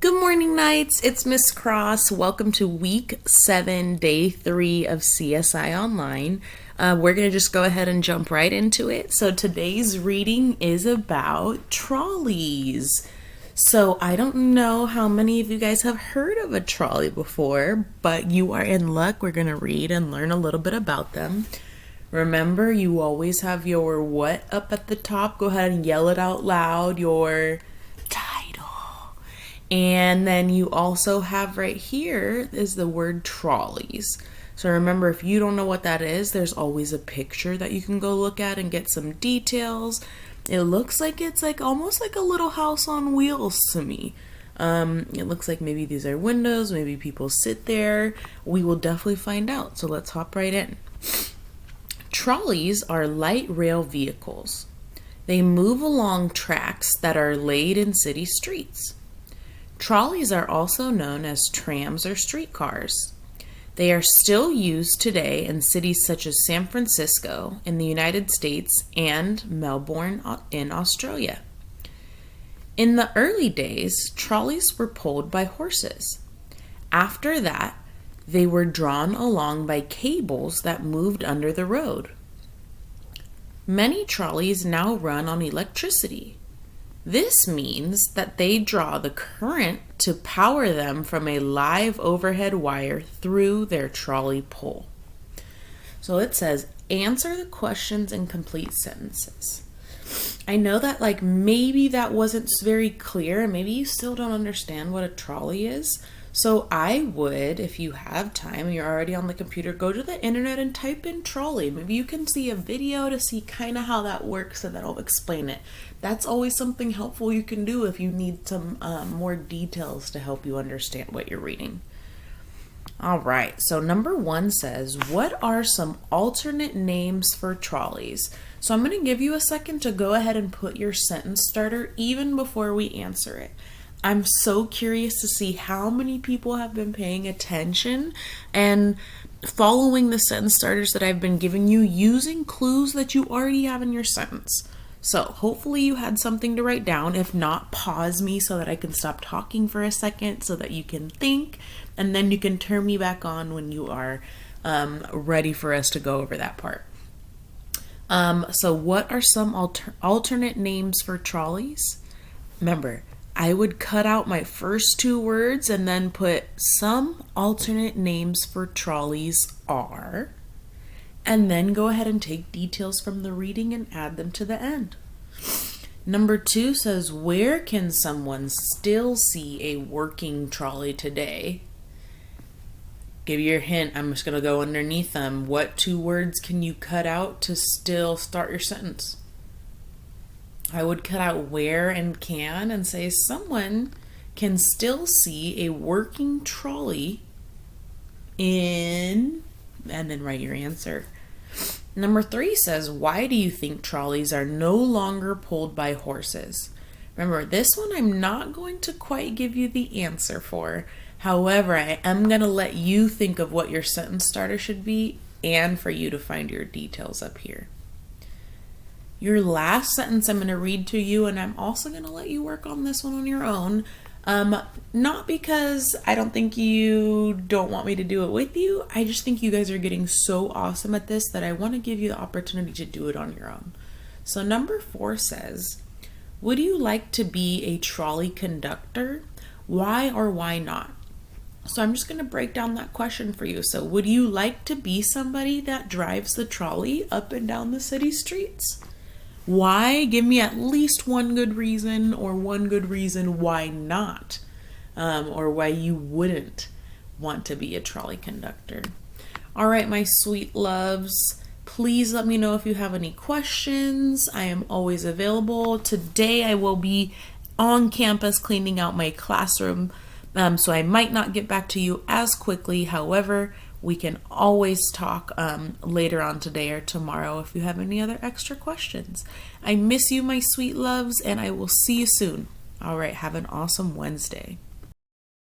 Good morning, Knights. It's Miss Cross. Welcome to week 7, day 3 of CSI Online. We're going to just go ahead and jump right into it. So today's reading is about trolleys. So I don't know how many of you guys have heard of a trolley before, but you are in luck. We're going to read and learn a little bit about them. Remember, you always have your what up at the top. Go ahead and yell it out loud, your title. And then you also have right here is the word trolleys. So remember, if you don't know what that is, there's always a picture that you can go look at and get some details. It looks like it's like almost like a little house on wheels to me. It looks like maybe these are windows, maybe people sit there. We will definitely find out. So let's hop right in. Trolleys are light rail vehicles. They move along tracks that are laid in city streets. Trolleys are also known as trams or streetcars. They are still used today in cities such as San Francisco in the United States and Melbourne in Australia. In the early days, trolleys were pulled by horses. After that, they were drawn along by cables that moved under the road. Many trolleys now run on electricity. This means that they draw the current to power them from a live overhead wire through their trolley pole. So it says, answer the questions in complete sentences. I know that maybe that wasn't very clear and maybe you still don't understand what a trolley is. So I would, if you have time and you're already on the computer, go to the internet and type in trolley. Maybe you can see a video to see kind of how that works and that'll explain it. That's always something helpful you can do if you need some more details to help you understand what you're reading. All right, so number 1 says, what are some alternate names for trolleys? So I'm going to give you a second to go ahead and put your sentence starter even before we answer it. I'm so curious to see how many people have been paying attention and following the sentence starters that I've been giving you using clues that you already have in your sentence. So hopefully you had something to write down. If not, pause me so that I can stop talking for a second so that you can think, and then you can turn me back on when you are ready for us to go over that part. So what are some alternate names for trolleys? Remember, I would cut out my first 2 words and then put some alternate names for trolleys are, and then go ahead and take details from the reading and add them to the end. Number 2 says, where can someone still see a working trolley today? Give you your hint. I'm just going to go underneath them. What 2 words can you cut out to still start your sentence? I would cut out where and can and say someone can still see a working trolley in, and then write your answer. Number 3 says, why do you think trolleys are no longer pulled by horses? Remember, this one I'm not going to quite give you the answer for. However, I am going to let you think of what your sentence starter should be and for you to find your details up here. Your last sentence I'm going to read to you, and I'm also going to let you work on this one on your own. Not because I don't think you don't want me to do it with you. I just think you guys are getting so awesome at this that I want to give you the opportunity to do it on your own. So number 4 says, would you like to be a trolley conductor? Why or why not? So I'm just going to break down that question for you. So would you like to be somebody that drives the trolley up and down the city streets? Why? Give me at least one good reason or one good reason why not, or why you wouldn't want to be a trolley conductor. All right, my sweet loves, please let me know if you have any questions. I am always available. Today I will be on campus cleaning out my classroom, so I might not get back to you as quickly. However, we can always talk later on today or tomorrow if you have any other extra questions. I miss you, my sweet loves, and I will see you soon. All right, have an awesome Wednesday.